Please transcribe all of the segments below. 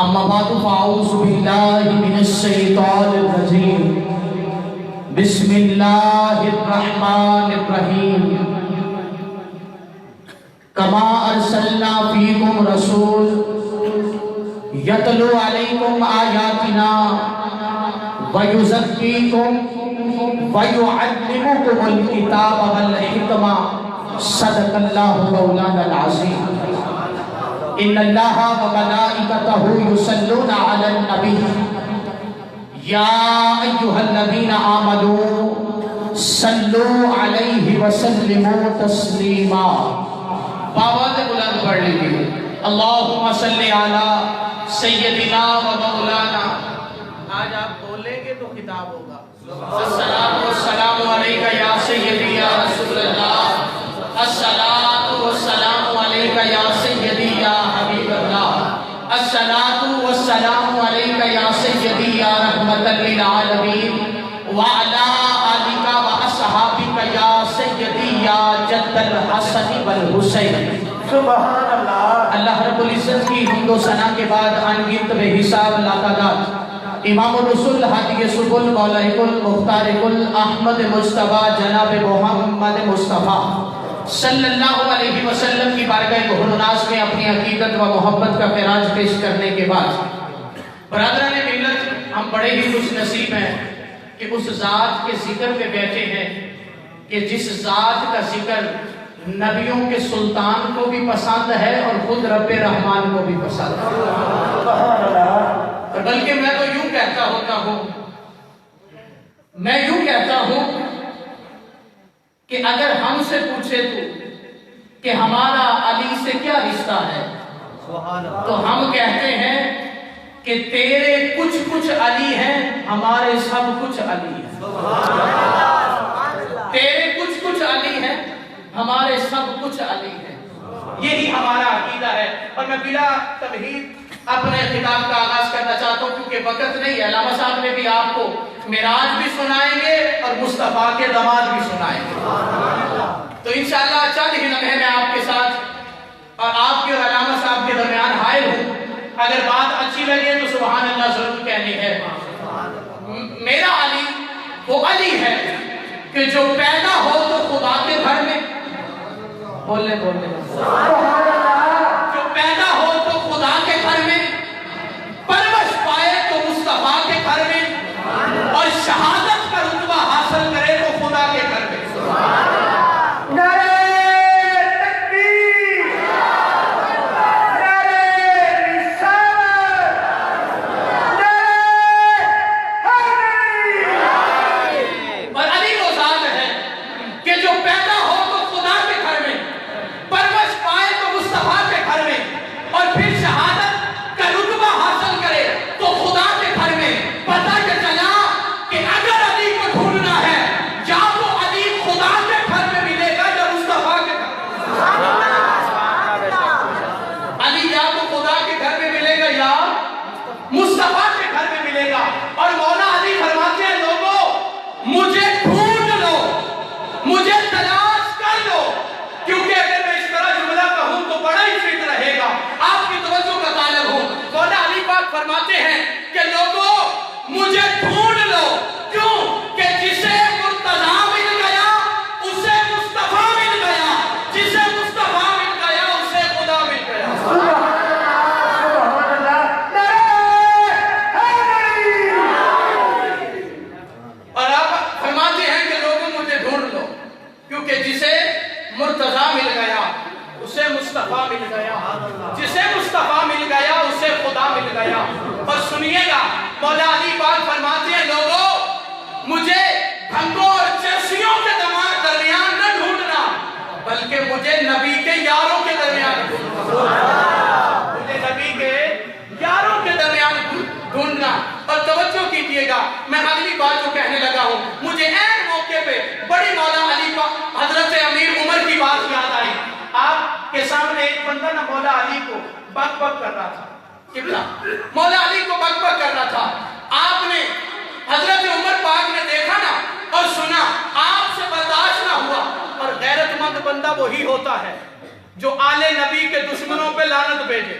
اما بعد فاعوذ باللہ من الشیطان الرجیم بسم اللہ الرحمن الرحیم کما ارسلنا فیکم رسول یتلو علیکم آیاتنا ویزکیکم ویعلمکم الکتاب والحکمہ صدق اللہ مولانا العظیم ان اللہ وملائکتہ یصلون علی النبی یا ایہا الذین آمنوا صلوا علیہ وسلموا تسلیما. باوات بلند پڑھ لیجیے. اللہم صلی علی سیدنا و مولانا. آج آپ بولیں گے تو خطاب ہوگا. السلام والسلام علیکہ یا سیدی یا رسول اللہ. السلام والسلام علیکہ یا سیدی یا حبیب اللہ. السلام والسلام علیکہ یا سیدی یا رحمت للعالمین وعلا آلکہ و اصحابکہ یا سیدی یا جد الحسن والحسین. سبحان اللہ. اللہ رب العزت کی حمد و ثنا کے بعد انگنت بے حساب لاقدات امام الرسول ہادی سبل مولا کل مختار کل احمد مصطفیٰ جناب محمد مصطفیٰ صلی اللہ علیہ وسلم کی بارگاہ ظہور و ناز میں اپنی عقیدت و محبت کا خراج پیش کرنے کے بعد برادران ملت ہم بڑے ہی خوش نصیب ہیں کہ اس ذات کے ذکر پہ بیٹھے ہیں کہ جس ذات کا ذکر نبیوں کے سلطان کو بھی پسند ہے اور خود رب رحمان کو بھی پسند ہے. بلکہ میں تو یوں کہتا ہوتا ہوں کہ اگر ہم سے پوچھے کہ ہمارا علی سے کیا رشتہ ہے تو ہم کہتے ہیں کہ تیرے کچھ علی ہیں ہمارے سب کچھ علی ہیں. تیرے کچھ علی ہیں ہمارے سب کچھ علی ہیں. یہی ہمارا عقیدہ ہے. اور میں بلا تمہید اپنے خطاب کا آغاز کرنا چاہتا ہوں کیونکہ وقت نہیں ہے. علامہ صاحب نے بھی آپ کو معراج بھی سنائیں گے اور مصطفیٰ کے داماد بھی سنائیں گے. تو انشاءاللہ چند ہی لمحے میں آپ کے ساتھ اور آپ کے اور علامہ صاحب کے درمیان حائل ہوں. اگر بات اچھی لگے تو سبحان اللہ ضرور کہنی ہے. میرا علی وہ علی ہے کہ جو پیدا ہو تو خدا کے گھر میں بولنے جو پیدا ہو تو خدا کے گھر میں پرورش پائے تو مصطفیٰ کے گھر میں اور شہادت کا رتبہ حاصل کرے تو خدا کے گھر میں. فرماتے ہیں کہ لوگوں مجھے ڈھونڈ لو. کیوں کہ جسے مرتضیٰ مل گیا اسے مصطفیٰ مل گیا. جسے مصطفیٰ مل گیا اسے خدا مل گیا. اور آپ فرماتے ہیں کہ لوگوں مجھے ڈھونڈ لو کیونکہ جسے مرتضیٰ مل گیا اسے مصطفیٰ مل گیا. جسے مصطفیٰ مل گیا اسے خدا مل گیا. اور سنیے گا مولا علی پاک فرماتے ہیں لوگوں مجھے بھنگوں اور چرسیوں کے درمیان نہ ڈھونڈنا بلکہ مجھے نبی کے یاروں کے درمیان ڈھونڈنا. مجھے نبی کے یاروں کے درمیان ڈھونڈنا. اور توجہ کیجئے گا میں اگلی بات جو کہنے لگا ہوں مجھے این موقع پہ بڑی مولا علی پاک حضرت امیر عمر کی بات یاد آئی. آپ کے سامنے ایک بندہ نہ مولا علی کو بک کر رہا تھا. مولا علی کو بک کر رہا تھا. آپ نے حضرت عمر پاک نے دیکھا نا اور سنا آپ سے برداشت نہ ہوا. اور غیرت مند بندہ وہی ہوتا ہے جو آل نبی کے دشمنوں پہ لعنت بھیجے.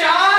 4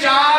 4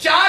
4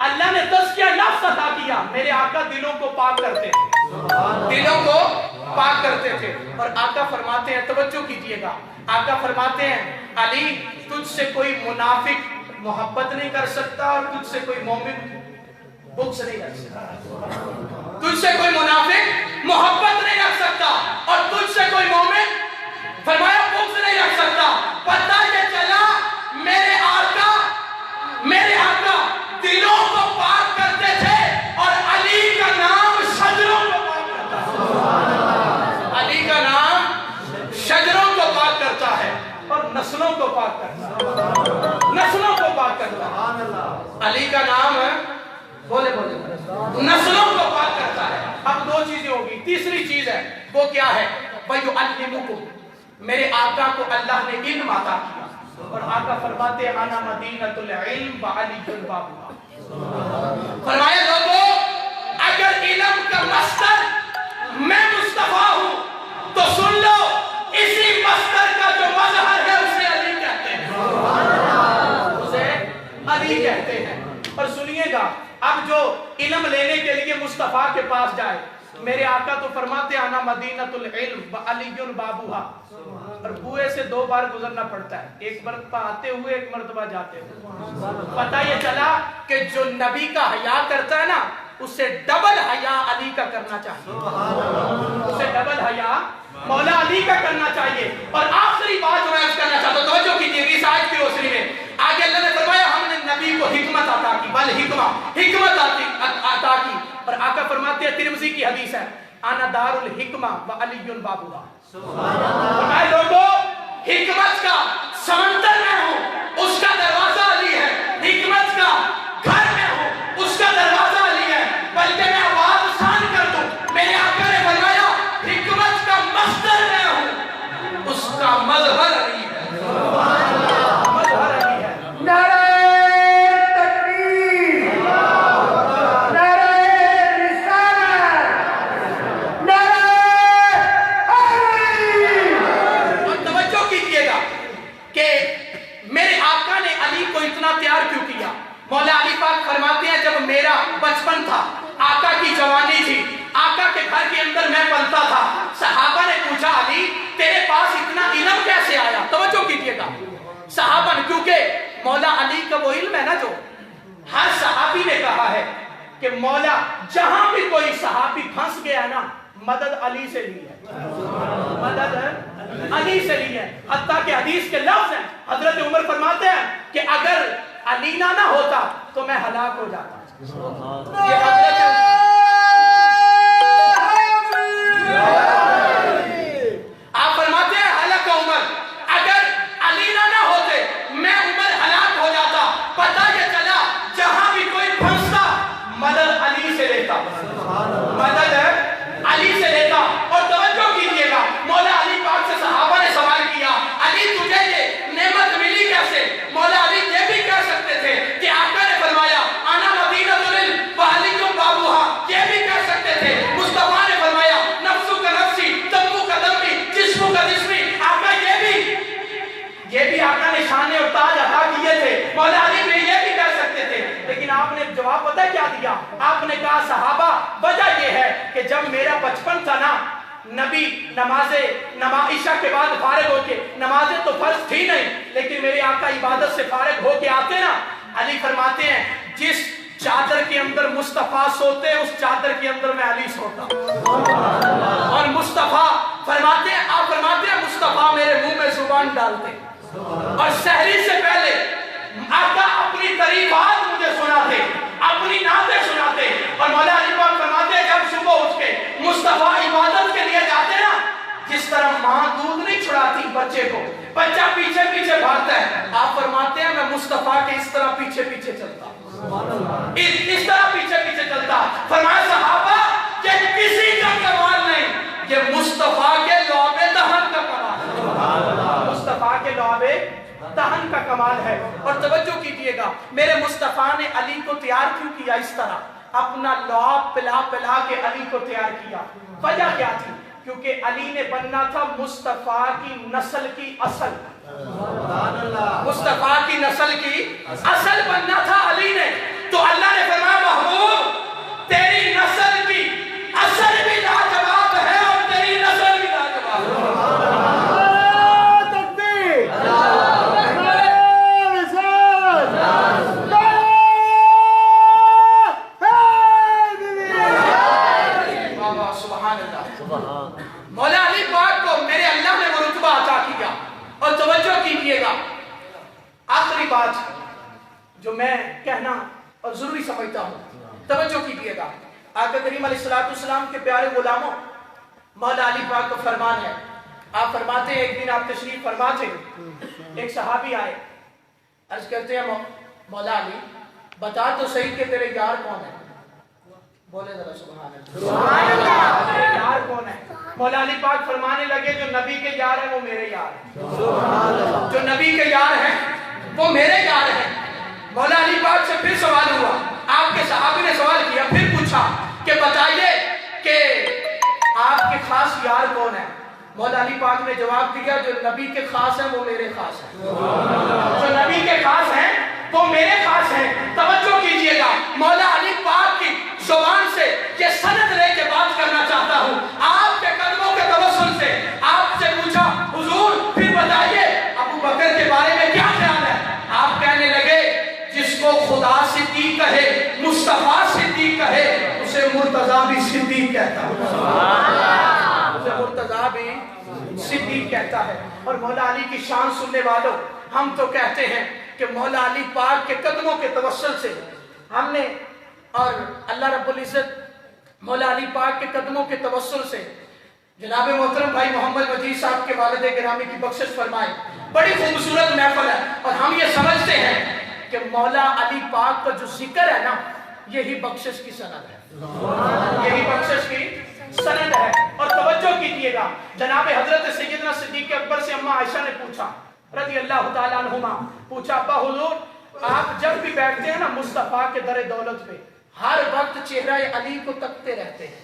اللہ نے تزکیہ نفس عطا کیا. میرے آقا دلوں کو پاک کرتے تھے, دلوں کو پاک کرتے تھے. اور آقا فرماتے ہیں, توجہ کیجئے گا, آقا فرماتے ہیں علی تجھ سے کوئی منافق محبت نہیں کر سکتا اور تجھ سے کوئی مومن بغض نہیں رکھ سکتا. تجھ سے کوئی منافق محبت نہیں رکھ سکتا اور تجھ سے کوئی مومن فرمایا بغض نہیں رکھ سکتا. پتہ یہ چلا میرے آقا دلوں کو پاک کرتے تھے اور علی کا نام شجروں کو پاک کرتا ہے. علی کا نام شجروں کو پاک کرتا ہے اور نسلوں کو پاک کرتا ہے, نسلوں کو پاک کرتا ہے. علی کا نام ہے, بولے نسلوں کو پاک کرتا ہے. اب دو چیزیں ہوگی, تیسری چیز ہے وہ کیا ہے, وَيُعَلِّمُكُمْ, میرے آقا کو اللہ نے علم عطا کیا. اور آقا فرماتے ہیں انا مدینۃ العلم وعلی بابها. فرمایا لوگوں اگر علم کا مصدر میں مصطفیٰ ہوں تو سن لو اسی مصدر کا جو مظہر ہے اسے علی کہتے ہیں, اسے علی کہتے ہیں. اور سنیے گا, اب جو علم لینے کے لیے مصطفیٰ کے پاس جائے, میرے آقا تو فرماتے ہیں انا مدینۃ العلم وعلی بابها. اور بوئے سے دو بار گزرنا پڑتا ہے, ایک مرتبہ آتے ہوئے ایک مرتبہ جاتے ہوئے. پتہ یہ چلا کہ جو نبی کا حیا کرتا ہے نا اسے ڈبل حیا علی کا کرنا چاہیے, اسے ڈبل حیا مولا علی کا کرنا چاہیے. اور آخری بات میں عرض کرنا چاہتا ہوں, توجہ کیجیے, اس آیت کی روشنی میں آگے اللہ نے فرمایا ہم نے نبی کو حکمت عطا کی, بل حکمت عطا کی. اور آقا فرماتے ہیں, ترمذی کی حدیث ہے, انا دار الحکمہ وعلی بابها. فرمائے لوگوں حکمت کا سمندر میں ہوں, اس کا دروازہ علی ہے. حکمت کا گھر میں ہوں, اس کا دروازہ علی ہے. بلکہ میں آواز آسان کر دوں, میرے آقا نے فرمایا حکمت کا مصدر میں ہوں, اس کا مظہر علی ہے. مظہر علی ہے. نعرہ تکبیر, نعرہ رسالت, نعرہ حیدری. اور توجہ کیجئے گا کہ میرے آقا نے علی کو اتنا تیار کیوں کیا. مولا علی پاک فرماتے ہیں جب میرا بچپن تھا, آقا کی جوانی تھی, آقا کے گھر کے اندر میں پلتا تھا, صحابہ نے پوچھا علی تیرے پاس اتنا علم کیسے آیا. توجہ کیجئے گا, صحابہ نے, کیونکہ مولا علی کا وہ علم ہے نا جو ہر صحابی نے کہا ہے کہ مولا جہاں بھی کوئی صحابی پھنس گیا نا مدد علی سے لی ہے, مدد علی سے لی ہے. حتیٰ کہ حدیث کے لفظ ہیں, حضرت عمر فرماتے ہیں کہ اگر علی نہ ہوتا تو میں ہلاک ہو جاتا. یہ حضرت آپ فرماتے ہیں حلق عمر, اگر علی نہ ہوتے میں عمر ہلاک ہو جاتا. پتہ یہ چلا جہاں بھی کوئی پھنستا مدد علی سے لیتا, مدد علی سے لیتا. اور توجہ کیجئے گا, مولا علی پاک سے صحابہ نے سوال کیا علی تجھے یہ نعمت ملی کیسے. مولا علی یہ بھی کہہ سکتے تھے کہ آقا نے فرمایا انا مدینۃ العلم وعلی بابها, یہ بھی کہہ سکتے تھے. مصطفیٰ نے فرمایا نفسو کا نفسی, دمو کا دمی, جسمو کا جسمی. آقا یہ بھی آقا نے شان اور تاج عطا کیے تھے. مولا علی بھی یہ بھی کہہ سکتے تھے, لیکن آپ نے جواب پتہ کیا دیا. آپ نے کہا صحابہ وجہ یہ ہے کہ جب میرا بچپن تھا نا نبی عشاء کے بعد فارغ ہو کے, نمازیں تو فرض تھی نہیں لیکن میرے آقا عبادت سے فارغ ہو کے آتے نا, علی فرماتے ہیں جس چادر کے اندر مصطفیٰ سوتے اس چادر کے اندر میں علی سوتا. اور مصطفیٰ فرماتے ہیں, آپ فرماتے ہیں مصطفیٰ میرے منہ میں زبان ڈالتے اور سحری سے پہلے آقا اپنی تعریفات مجھے سناتے, اپنی نعتیں سناتے. اور مولا علی پاک فرماتے ہیں جب صبح اٹھ کے مصطفیٰ عبادت کے لیے جاتے نا, جس طرح ماں دودھ نہیں چھڑاتی بچے کو, بچہ پیچھے پیچھے بھاگتا ہے, آپ فرماتے ہیں میں مصطفیٰ کے اس طرح پیچھے پیچھے چلتا, اس طرح پیچھے پیچھے چلتا. فرمایا صحابہ یہ کسی کا کمال نہیں, یہ مصطفیٰ کے لعاب دہن کا کمال ہے, مصطفیٰ کے لعاب دہن کا کمال ہے. اور توجہ کیجئے گا, میرے مصطفیٰ نے علی کو تیار کیوں کیا اس طرح, اپنا لعاب پلا پلا کے علی کو تیار کیا. وجہ کیا تھی, کیونکہ علی نے بننا تھا مصطفیٰ کی نسل کی اصل, مصطفیٰ کی نسل کی اصل بننا تھا علی نے. تو اللہ نے فرمایا محبوب تیری نسل کی اثر بھی لاجواب ہے اور تیری نسل بھی لاجواب ہے۔ بابا سبحان اللہ، مولا علی پاک کو میرے اللہ نے وہ رتبہ عطا کیا۔ اور توجہ کیجئے گا، آخری بات جو میں کہنا اور ضروری سمجھتا ہوں، توجہ کیجئے گا۔ آقا کریم علیہ السلام کے پیارے غلاموں، مولا علی پاک کا فرمان ہے، آپ فرماتے ہیں، ایک دن آپ تشریف فرماتے ہیں، ایک صحابی آئے، عرض کرتے ہیں مولا علی بتا تو صحیح کہ تیرے یار کون ہے؟ بولے ذرا سبحان اللہ، تیرے یار کون ہے؟ مولا علی پاک فرمانے لگے جو نبی کے یار ہیں وہ میرے یار ہیں، جو نبی کے یار ہیں وہ میرے یار ہیں۔ مولا علی پاک سے پھر سوال ہوا، آپ کے صحابی نے سوال کیا، پھر پوچھا کہ بتائیے کہ آپ کے خاص یار کون ہیں؟ مولا علی پاک نے جواب دیا جو نبی کے خاص ہیں وہ میرے خاص ہیں، جو نبی کے خاص ہیں وہ میرے خاص ہیں۔ توجہ کیجئے گا، مولا علی پاک کی زبان سے یہ سند لے کے بات کرنا چاہتا ہوں، آپ کے قدموں کے توسل سے آپ سے پوچھا حضور پھر بتائیے ابو بکر کے بارے میں کیا خیال ہے؟ آپ کہنے لگے جس کو خدا صدیق کہے، مصطفیٰ صدیق کہے، اسے مرتضیٰ بھی صدیق کہتا ہے، اسے مرتضیٰ بھی صدیق کہتا ہے۔ اور مولا علی کی شان سننے والوں، ہم تو کہتے ہیں کہ مولا علی پاک کے قدموں کے توسل سے ہم نے، اور اللہ رب العزت مولا علی پاک کے قدموں کے توسل سے جناب محترم بھائی محمد مجید صاحب کے والد گرامی کی بخشش فرمائے۔ بڑی خوبصورت محفل ہے اور ہم یہ سمجھتے ہیں کہ مولا علی پاک کا جو ذکر ہے نا، یہی بخشش کی سند ہے، یہی بخشش کی سند ہے۔ اور توجہ کیجئے گا، جناب حضرت سیدنا صدیق اکبر سے اماں عائشہ نے پوچھا رضی اللہ تعالیٰ عنہما، پوچھا ابا حضور آپ جب بھی بیٹھتے ہیں نا مصطفیٰ کے در دولت پہ، ہر وقت چہرہ علی کو تکتے رہتے ہیں،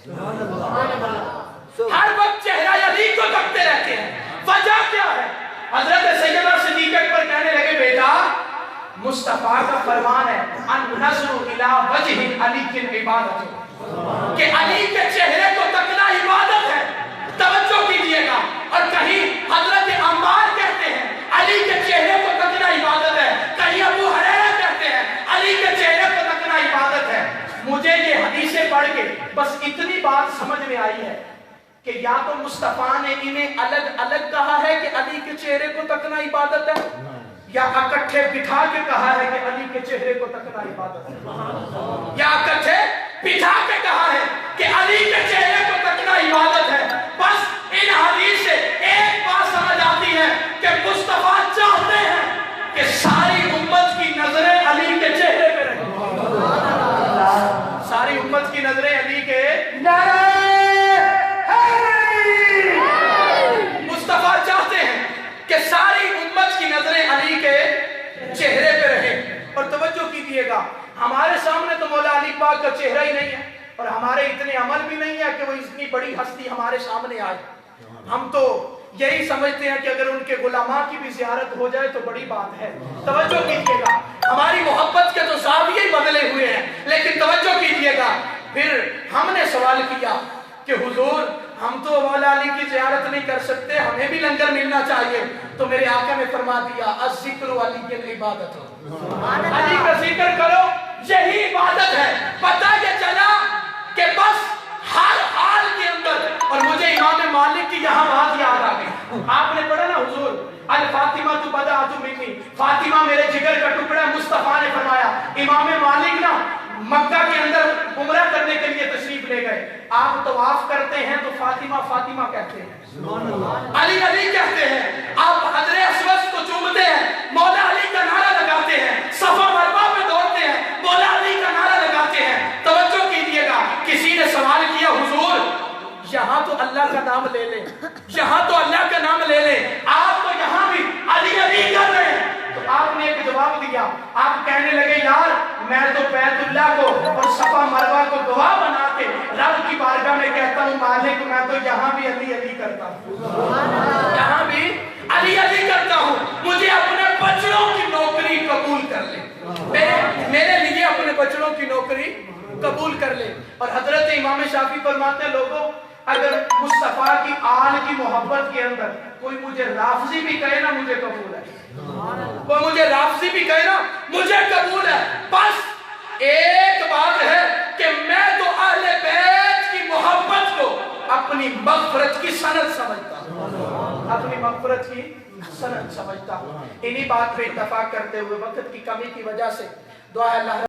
ہر وقت چہرہ علی کو تکتے رہتے ہیں، وجہ کیا ہے؟ حضرت سیدنا صدیق اکبر کہنے لگے بیٹا مصطفیٰ کا فرمان ہے ان نظر الی وجہ علی کی عبادت، کہ علی کے چہرے کو تکنا عبادت ہے۔ توجہ کیجئے گا، اور کہیں حضرت عمار کہتے ہیں علی کے چہرے کو تکنا عبادت ہے، کہیں ابو ہریرہ کہتے ہیں علی کے چہرے کو تکنا عبادت ہے۔ مجھے یہ حدیثیں پڑھ کے بس اتنی بات سمجھ میں آئی ہے کہ یا تو مصطفیٰ نے انہیں الگ الگ کہا ہے کہ علی کے چہرے کو تکنا عبادت ہے، یا اکٹھے بٹھا کے کہا ہے کہ علی کے چہرے کو تکنا عبادت ہے، یا اکٹھے بٹھا کے کہا ہے کہ علی کے چہرے کو تکنا عبادت ہے۔ بس ان حدیث سے ایک بات سمجھ آتی ہے کہ مصطفیٰ چاہتے ہیں کہ ساری امت کی نظریں علی کے چہرے پہ رہیں، ساری امت کی نظریں علی کے، مصطفیٰ چاہتے ہیں کہ ساری امت کی نظریں علی کے چہرے پہ رہیں۔ اور توجہ کیجئے گا، ہمارے سامنے تو مولا علی پاک کا چہرہ ہی نہیں ہے، اور ہمارے اتنے عمل بھی نہیں ہے کہ وہ اتنی بڑی ہستی ہمارے سامنے آئے۔ ہم تو یہی سمجھتے ہیں کہ اگر ان کے غلاماں کی بھی زیارت ہو جائے تو بڑی بات ہے۔ توجہ کیجئے گا، ہماری محبت کے تو زاویے ہی بدلے ہوئے ہیں، لیکن توجہ کیجئے گا، پھر ہم نے سوال کیا کہ حضور ہم تو مولا علی کی زیارت نہیں کر سکتے، ہمیں بھی لنگر ملنا چاہیے، تو میرے آقا نے فرما دیا الذکر علی کی عبادت، علی کا ذکر کرو یہی عبادت ہے۔ پتہ یہ چلا کہ بس ہر حال کے اندر، اور مجھے امام مالک کی یہاں بات یاد آ گئی، آپ نے پڑھا نا حضور الفاطمہ تو بدعۃ منی، فاطمہ میرے جگر کا ٹکڑا، مصطفیٰ نے فرمایا۔ امام مالک نا مکہ کے اندر عمرہ کرنے کے لیے تشریف لے گئے، آپ طواف کرتے ہیں تو فاطمہ فاطمہ کہتے ہیں، علی علی کہتے ہیں، آپ حجر اسود کو چومتے ہیں، مولا علی کا نعرہ لگاتے ہیں، صفا مروا پہ دوڑتے ہیں، مولا علی کا نعرہ لگاتے ہیں۔ توجہ کیجئے گا، کسی نے سوال کیا حضور یہاں تو اللہ کا نام لے لیں، یہاں تو اللہ کا نام لے لیں، آپ تو یہاں بھی علی علی کر رہے ہیں۔ تو آپ نے ایک جواب دیا، آپ کہنے لگے یار میں تو بیت اللہ کو اور صفا مروہ کو گواہ بنا کے رب کی بارگاہ میں کہتا ہوں مالک میں تو یہاں بھی علی علی کرتا ہوں، یہاں بھی علی علی کرتا ہوں، مجھے اپنے بچوں کی نوکری قبول کر لیں، میرے لیے اپنے بچڑوں کی نوکری قبول کر لے. اور حضرت امام شافعی فرماتے ہیں لوگوں اگر مصطفیٰ کی آل کی محبت کے اندر کوئی مجھے رافضی بھی کہے نا مجھے قبول ہے, کوئی مجھے رافضی بھی کہے نا مجھے قبول ہے, بس ایک بات ہے کہ میں تو اہل بیت کی محبت کو اپنی مغفرت کی سند سمجھتا ہوں, اپنی مغفرت کی سند سمجھتا ہوں. انہی بات پہ اتفاق کرتے ہوئے وقت کی کمی کی وجہ سے دعا اللہ